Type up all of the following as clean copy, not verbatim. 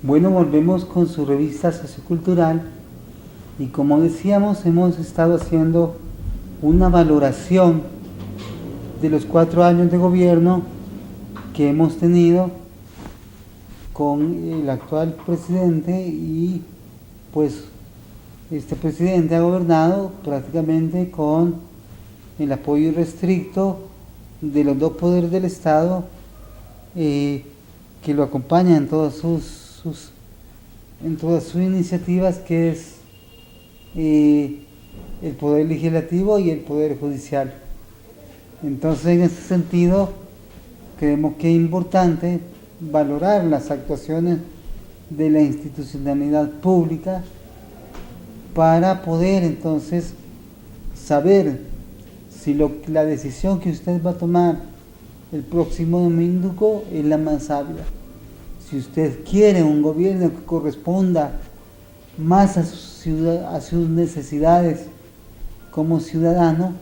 Bueno, volvemos con su revista sociocultural y como decíamos, hemos estado haciendo una valoración de los 4 años de gobierno que hemos tenido con el actual presidente y pues este presidente ha gobernado prácticamente con el apoyo irrestricto de los 2 poderes del Estado que lo acompañan en todas sus iniciativas, que es el poder legislativo y el poder judicial. Entonces, en este sentido, creemos que es importante valorar las actuaciones de la institucionalidad pública para poder entonces saber si la decisión que usted va a tomar el próximo domingo es la más sabia. Si usted quiere un gobierno que corresponda más a sus necesidades como ciudadano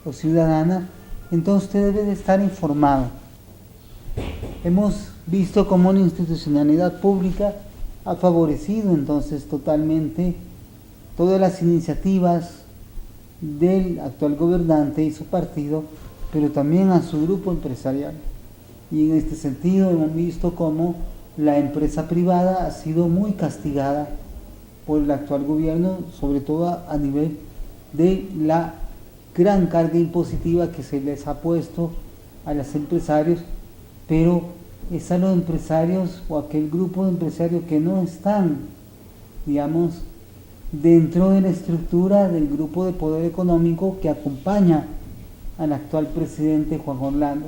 o ciudadana, entonces usted debe de estar informado. Hemos visto cómo la institucionalidad pública ha favorecido entonces totalmente todas las iniciativas del actual gobernante y su partido, pero también a su grupo empresarial. Y en este sentido hemos visto cómo la empresa privada ha sido muy castigada por el actual gobierno, sobre todo a nivel de la gran carga impositiva que se les ha puesto a los empresarios, pero es a los empresarios o aquel grupo de empresarios que no están, digamos, dentro de la estructura del grupo de poder económico que acompaña al actual presidente Juan Orlando.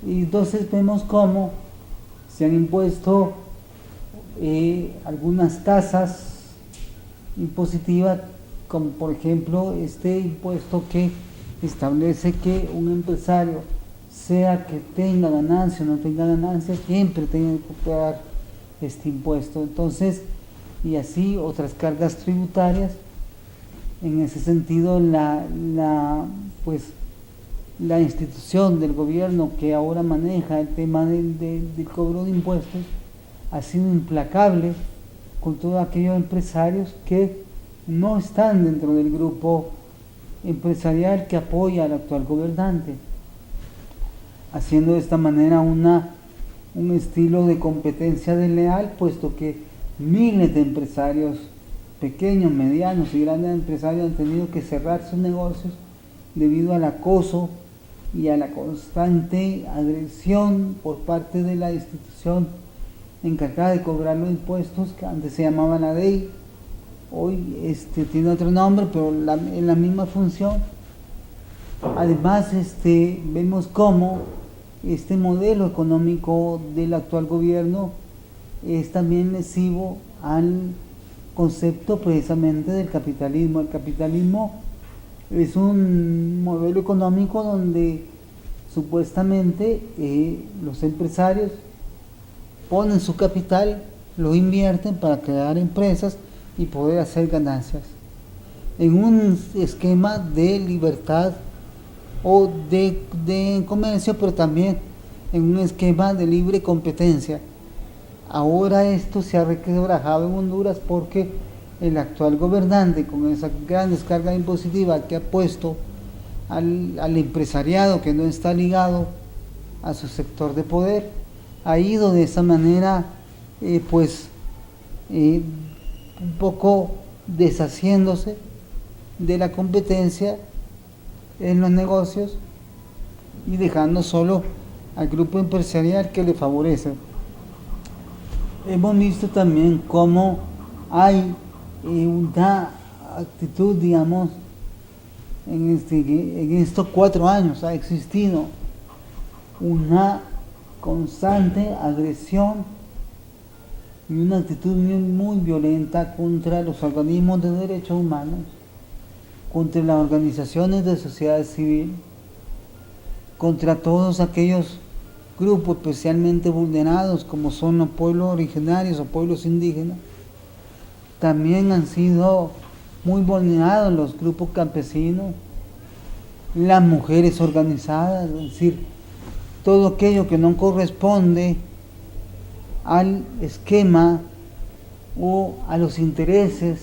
Y entonces vemos cómo se han impuesto algunas tasas impositivas, como por ejemplo este impuesto que establece que un empresario, sea que tenga ganancia o no tenga ganancia, siempre tiene que pagar este impuesto. Entonces, y así otras cargas tributarias. En ese sentido, la institución del gobierno que ahora maneja el tema del cobro de impuestos ha sido implacable con todos aquellos empresarios que no están dentro del grupo empresarial que apoya al actual gobernante, haciendo de esta manera un estilo de competencia desleal, puesto que miles de empresarios, pequeños, medianos y grandes empresarios, han tenido que cerrar sus negocios debido al acoso y a la constante agresión por parte de la institución encargada de cobrar los impuestos, que antes se llamaba la DEI, hoy tiene otro nombre, pero en la misma función. Además, vemos cómo este modelo económico del actual gobierno es también lesivo al concepto precisamente del capitalismo. El capitalismo es un modelo económico donde supuestamente los empresarios ponen su capital, lo invierten para crear empresas y poder hacer ganancias en un esquema de libertad o de comercio, pero también en un esquema de libre competencia. Ahora esto se ha requebrajado en Honduras porque el actual gobernante, con esa gran descarga impositiva que ha puesto al empresariado que no está ligado a su sector de poder, ha ido de esa manera un poco deshaciéndose de la competencia en los negocios y dejando solo al grupo empresarial que le favorece. Hemos visto también cómo hay una actitud, digamos, en estos 4 años ha existido una constante agresión y una actitud muy violenta contra los organismos de derechos humanos, contra las organizaciones de sociedad civil, contra todos aquellos grupos especialmente vulnerados como son los pueblos originarios o pueblos indígenas. También han sido muy vulnerados los grupos campesinos, las mujeres organizadas, es decir, todo aquello que no corresponde al esquema o a los intereses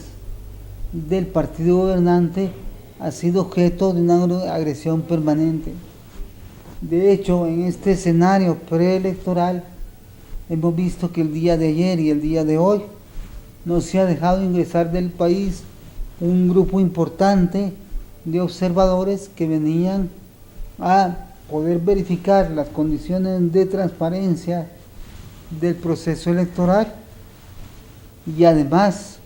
del partido gobernante ha sido objeto de una agresión permanente. De hecho, en este escenario preelectoral hemos visto que el día de ayer y el día de hoy no se ha dejado ingresar del país un grupo importante de observadores que venían a poder verificar las condiciones de transparencia del proceso electoral, y además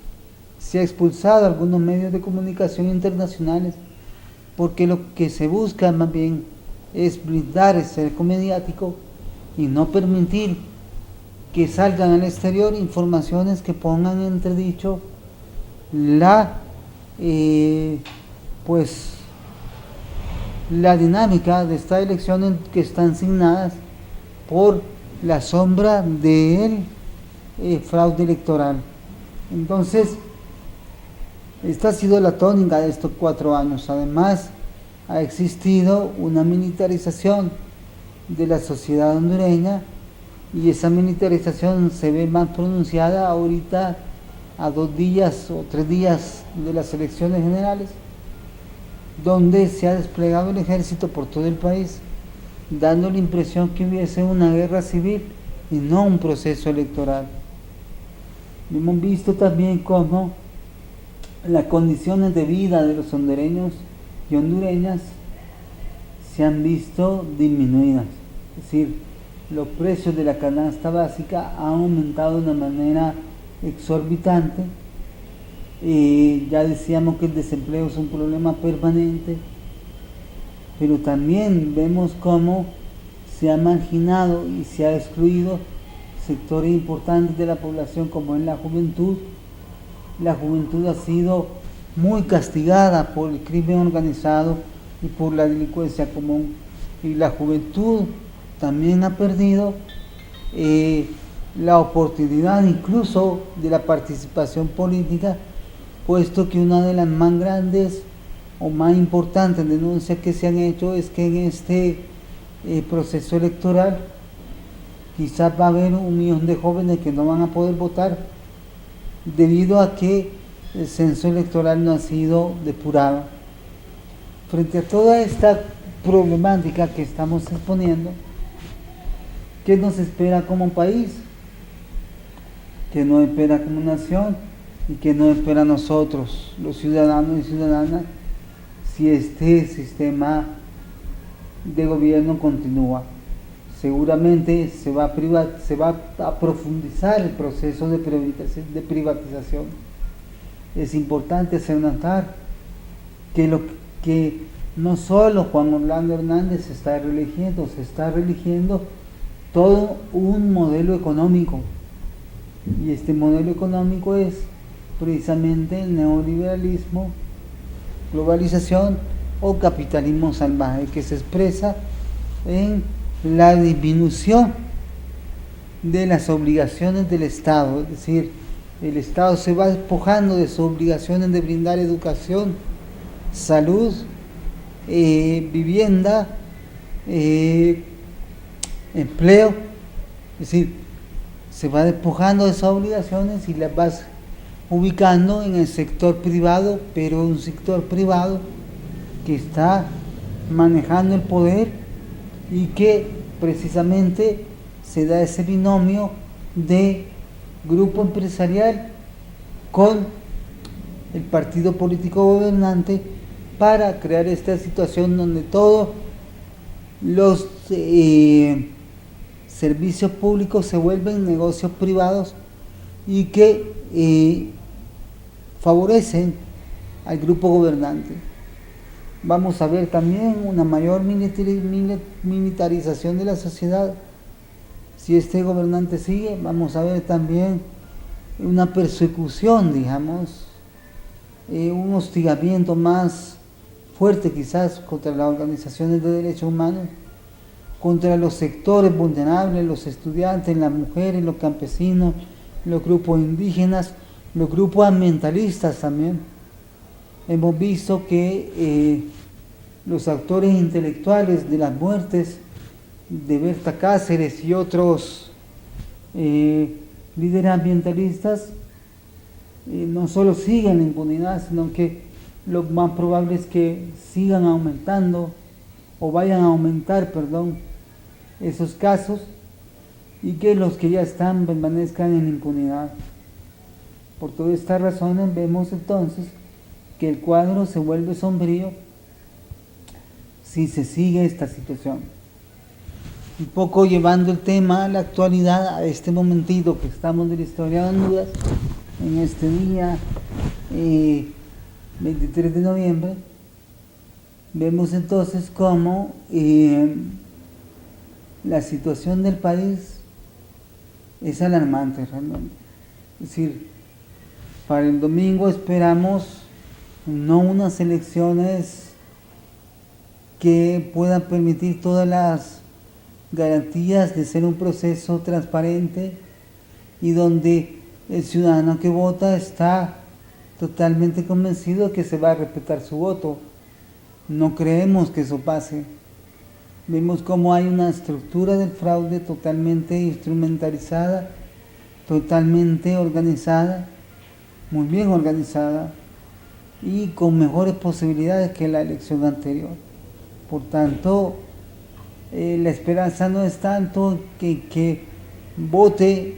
se ha expulsado a algunos medios de comunicación internacionales porque lo que se busca más bien es blindar el cerco mediático y no permitir que salgan al exterior informaciones que pongan en entredicho la la dinámica de estas elecciones que están signadas por la sombra del fraude electoral. Entonces, esta ha sido la tónica de estos 4 años. Además, ha existido una militarización de la sociedad hondureña, y esa militarización se ve más pronunciada ahorita a 2 días o 3 días de las elecciones generales, donde se ha desplegado el ejército por todo el país, dando la impresión que hubiese una guerra civil y no un proceso electoral. Hemos visto también cómo las condiciones de vida de los hondureños y hondureñas se han visto disminuidas. Es decir, los precios de la canasta básica han aumentado de una manera exorbitante. Ya decíamos que el desempleo es un problema permanente, pero también vemos cómo se ha marginado y se ha excluido sectores importantes de la población, como es la juventud. La juventud ha sido muy castigada por el crimen organizado y por la delincuencia común, y la juventud también ha perdido la oportunidad incluso de la participación política, puesto que una de las más grandes o más importantes denuncias que se han hecho es que en este proceso electoral quizás va a haber 1 millón de jóvenes que no van a poder votar debido a que el censo electoral no ha sido depurado. Frente a toda esta problemática que estamos exponiendo, ¿qué nos espera como país? ¿Qué nos espera como nación? ¿Y qué nos espera a nosotros, los ciudadanos y ciudadanas, si este sistema de gobierno continúa? Seguramente se va a profundizar el proceso de privatización. Es importante hacer notar que no solo Juan Orlando Hernández se está reeligiendo todo un modelo económico, y este modelo económico es precisamente el neoliberalismo, globalización o capitalismo salvaje, que se expresa en la disminución de las obligaciones del Estado. Es decir, el Estado se va despojando de sus obligaciones de brindar educación, salud, vivienda, empleo. Es decir, se va despojando de esas obligaciones y las vas ubicando en el sector privado, pero un sector privado que está manejando el poder y que precisamente se da ese binomio de grupo empresarial con el partido político gobernante para crear esta situación donde todos los servicios públicos se vuelven negocios privados y que favorecen al grupo gobernante. Vamos a ver también una mayor militarización de la sociedad. Si este gobernante sigue, vamos a ver también una persecución, digamos, un hostigamiento más fuerte quizás contra las organizaciones de derechos humanos, contra los sectores vulnerables, los estudiantes, las mujeres, los campesinos, los grupos indígenas, los grupos ambientalistas también. Hemos visto que los autores intelectuales de las muertes de Berta Cáceres y otros líderes ambientalistas no solo sigan la impunidad, sino que lo más probable es que sigan aumentando o vayan a aumentar, perdón, esos casos y que los que ya están permanezcan en impunidad. Por todas estas razones vemos entonces que el cuadro se vuelve sombrío si se sigue esta situación. Un poco llevando el tema a la actualidad, a este momentito que estamos de la historia de Honduras, en este día 23 de noviembre, vemos entonces cómo la situación del país es alarmante realmente. Es decir, para el domingo esperamos no unas elecciones que puedan permitir todas las garantías de ser un proceso transparente y donde el ciudadano que vota está totalmente convencido que se va a respetar su voto. No creemos que eso pase. Vemos cómo hay una estructura del fraude totalmente instrumentalizada, totalmente organizada, muy bien organizada y con mejores posibilidades que la elección anterior. Por tanto, la esperanza no es tanto que vote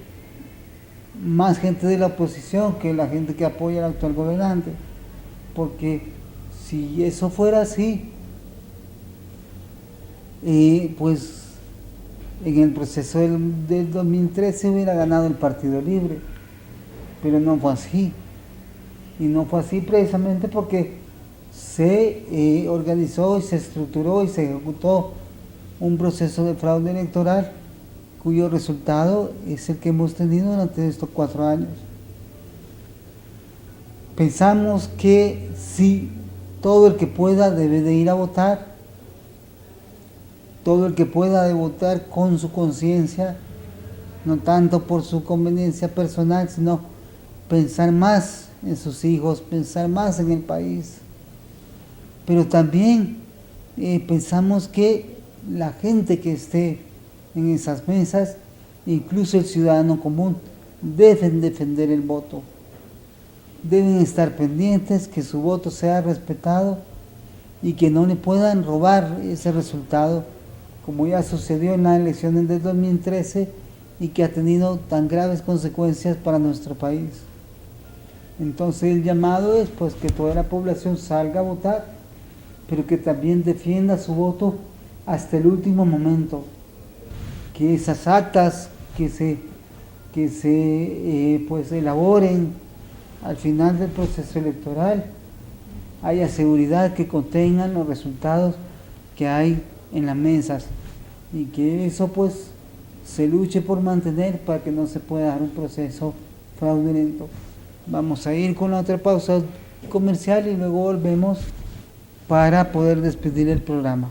más gente de la oposición que la gente que apoya al actual gobernante, porque si eso fuera así, pues en el proceso del 2013 hubiera ganado el Partido Libre, pero no fue así. Y no fue así precisamente porque se organizó y se estructuró y se ejecutó un proceso de fraude electoral cuyo resultado es el que hemos tenido durante estos 4 años. Pensamos que sí, todo el que pueda debe de ir a votar, todo el que pueda de votar con su conciencia, no tanto por su conveniencia personal, sino pensar más en sus hijos, pensar más en el país. Pero también pensamos que la gente que esté en esas mesas, incluso el ciudadano común, deben defender el voto. Deben estar pendientes que su voto sea respetado y que no le puedan robar ese resultado, como ya sucedió en las elecciones del 2013 y que ha tenido tan graves consecuencias para nuestro país. Entonces el llamado es pues que toda la población salga a votar, pero que también defienda su voto hasta el último momento, que esas actas que se pues elaboren al final del proceso electoral haya seguridad que contengan los resultados que hay en las mesas y que eso pues se luche por mantener para que no se pueda dar un proceso fraudulento. Vamos a ir con la otra pausa comercial y luego volvemos para poder despedir el programa.